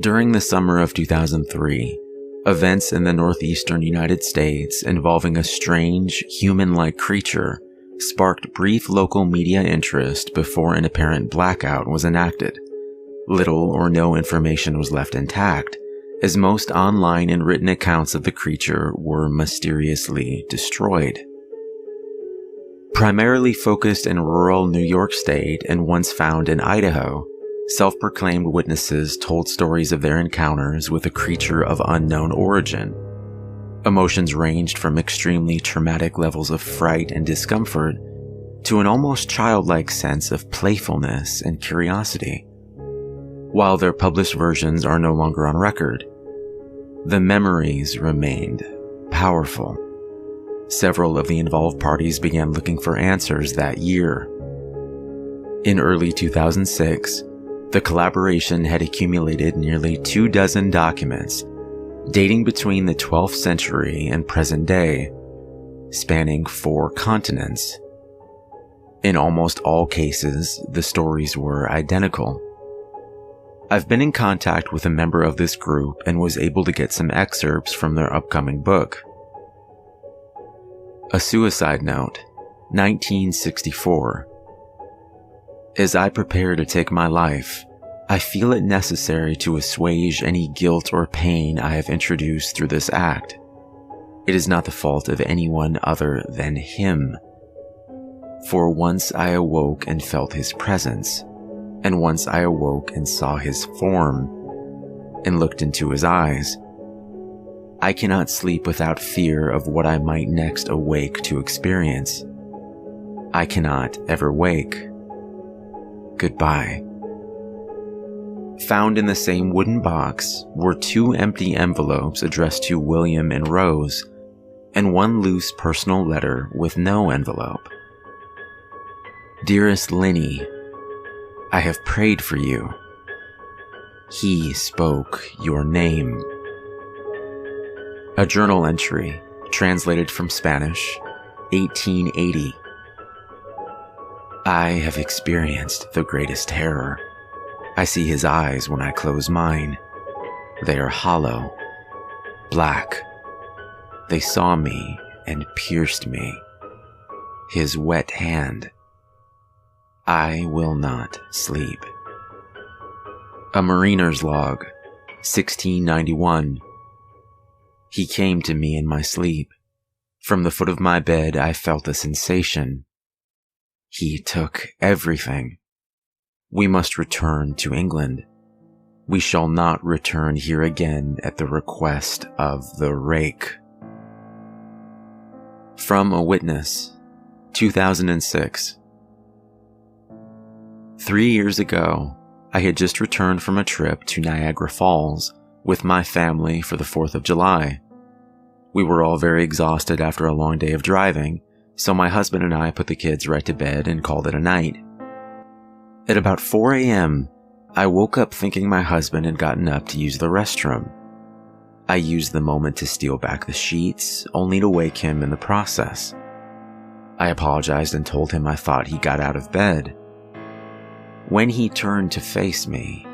During the summer of 2003, events in the northeastern United States involving a strange, human-like creature sparked brief local media interest before an apparent blackout was enacted. Little or no information was left intact, as most online and written accounts of the creature were mysteriously destroyed. Primarily focused in rural New York State and once found in Idaho, self-proclaimed witnesses told stories of their encounters with a creature of unknown origin. Emotions ranged from extremely traumatic levels of fright and discomfort to an almost childlike sense of playfulness and curiosity. While their published versions are no longer on record, the memories remained powerful. Several of the involved parties began looking for answers that year. In early 2006, the collaboration had accumulated nearly 24 documents dating between the 12th century and present day, spanning 4 continents. In almost all cases, the stories were identical. I've been in contact with a member of this group and was able to get some excerpts from their upcoming book. A suicide note, 1964. As I prepare to take my life, I feel it necessary to assuage any guilt or pain I have introduced through this act. It is not the fault of anyone other than him. For once I awoke and felt his presence, and once I awoke and saw his form, and looked into his eyes. I cannot sleep without fear of what I might next awake to experience. I cannot ever wake. Goodbye. Found in the same wooden box were 2 empty envelopes addressed to William and Rose, and 1 loose personal letter with no envelope. Dearest Linny, I have prayed for you. He spoke your name. A journal entry, translated from Spanish, 1880. I have experienced the greatest terror. I see his eyes when I close mine. They are hollow, black. They saw me and pierced me. His wet hand. I will not sleep. A mariner's log, 1691. He came to me in my sleep. From the foot of my bed I felt a sensation. He took everything. We must return to England. We shall not return here again at the request of the Rake. From a witness, 2006. 3 years ago, I had just returned from a trip to Niagara Falls with my family for the 4th of July. We were all very exhausted after a long day of driving, so my husband and I put the kids right to bed and called it a night. At about 4 a.m., I woke up thinking my husband had gotten up to use the restroom. I used the moment to steal back the sheets, only to wake him in the process. I apologized and told him I thought he got out of bed. When he turned to face me,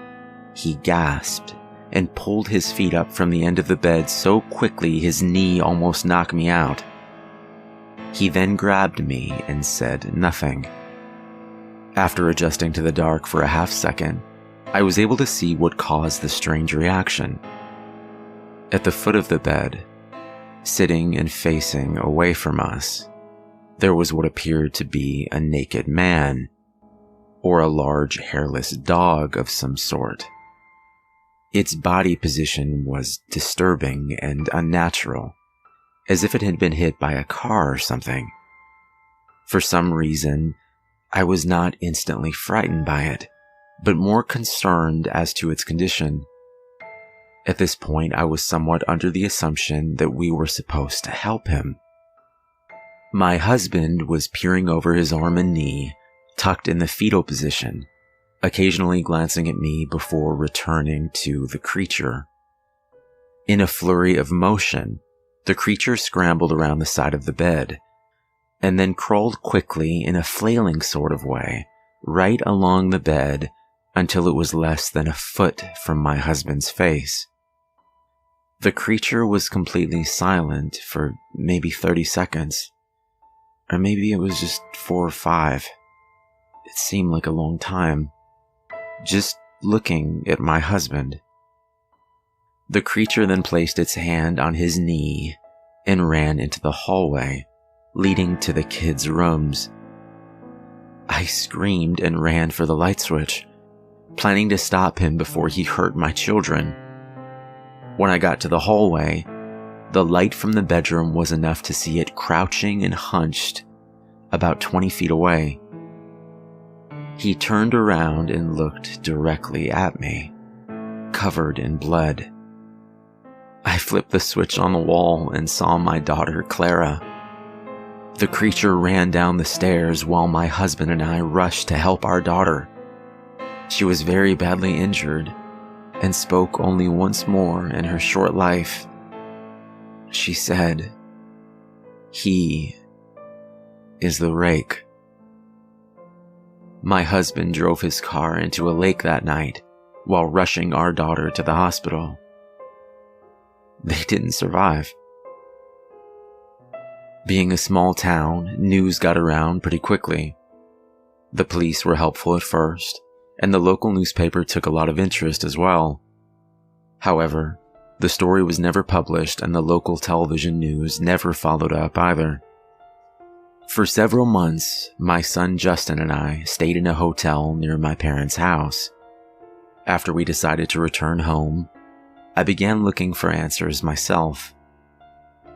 he gasped and pulled his feet up from the end of the bed so quickly his knee almost knocked me out. He then grabbed me and said nothing. After adjusting to the dark for a half second, I was able to see what caused the strange reaction. At the foot of the bed, sitting and facing away from us, there was what appeared to be a naked man, or a large hairless dog of some sort. Its body position was disturbing and unnatural, as if it had been hit by a car or something. For some reason, I was not instantly frightened by it, but more concerned as to its condition. At this point, I was somewhat under the assumption that we were supposed to help him. My husband was peering over his arm and knee, tucked in the fetal position, occasionally glancing at me before returning to the creature. In a flurry of motion, the creature scrambled around the side of the bed, and then crawled quickly in a flailing sort of way, right along the bed until it was less than a foot from my husband's face. The creature was completely silent for maybe 30 seconds, or maybe it was just 4 or 5. It seemed like a long time, just looking at my husband. The creature then placed its hand on his knee and ran into the hallway leading to the kids' rooms. I screamed and ran for the light switch, planning to stop him before he hurt my children. When I got to the hallway, the light from the bedroom was enough to see it crouching and hunched about 20 feet away. He turned around and looked directly at me, covered in blood. I flipped the switch on the wall and saw my daughter, Clara. The creature ran down the stairs while my husband and I rushed to help our daughter. She was very badly injured and spoke only once more in her short life. She said, "He is the Rake." My husband drove his car into a lake that night while rushing our daughter to the hospital. They didn't survive. Being a small town, news got around pretty quickly. The police were helpful at first, and the local newspaper took a lot of interest as well. However, the story was never published and the local television news never followed up either. For several months, my son Justin and I stayed in a hotel near my parents' house. After we decided to return home, I began looking for answers myself.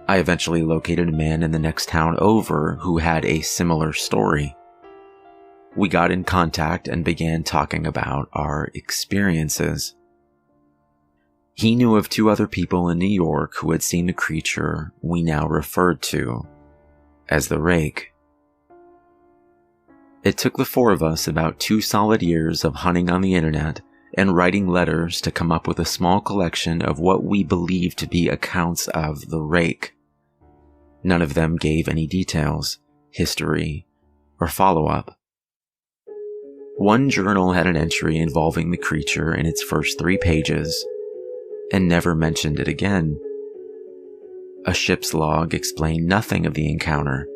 I eventually located a man in the next town over who had a similar story. We got in contact and began talking about our experiences. He knew of 2 other people in New York who had seen the creature we now referred to as the Rake. It took the 4 of us about 2 solid years of hunting on the internet and writing letters to come up with a small collection of what we believed to be accounts of the Rake. None of them gave any details, history, or follow-up. One journal had an entry involving the creature in its first 3 pages, and never mentioned it again. A ship's log explained nothing of the encounter,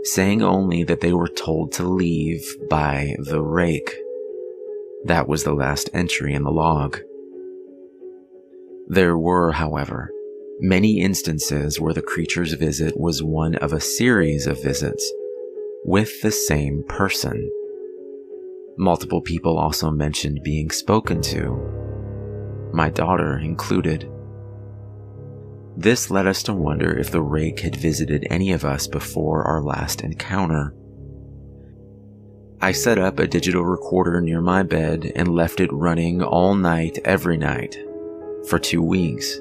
saying only that they were told to leave by the Rake. That was the last entry in the log. There were, however, many instances where the creature's visit was one of a series of visits with the same person. Multiple people also mentioned being spoken to, my daughter included. This led us to wonder if the Rake had visited any of us before our last encounter. I set up a digital recorder near my bed and left it running all night every night for 2 weeks.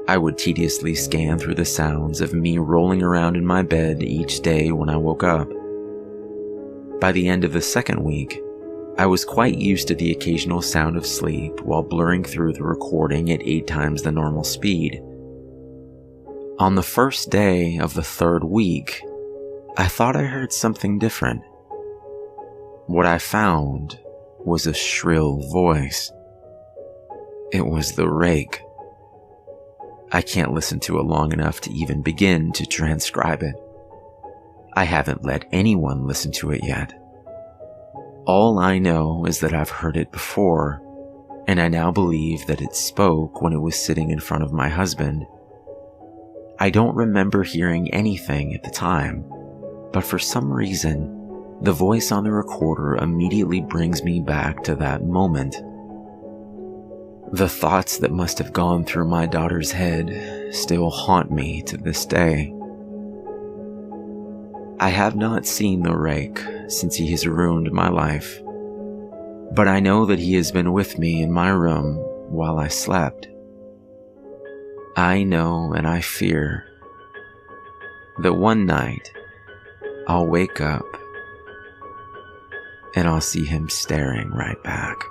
I would tediously scan through the sounds of me rolling around in my bed each day when I woke up. By the end of the 2nd week, I was quite used to the occasional sound of sleep while blurring through the recording at 8 times the normal speed. On the first day of the 3rd week, I thought I heard something different. What I found was a shrill voice. It was the Rake. I can't listen to it long enough to even begin to transcribe it. I haven't let anyone listen to it yet. All I know is that I've heard it before, and I now believe that it spoke when it was sitting in front of my husband. I don't remember hearing anything at the time, but for some reason, the voice on the recorder immediately brings me back to that moment. The thoughts that must have gone through my daughter's head still haunt me to this day. I have not seen the Rake since he has ruined my life, but I know that he has been with me in my room while I slept. I know and I fear that one night I'll wake up and I'll see him staring right back.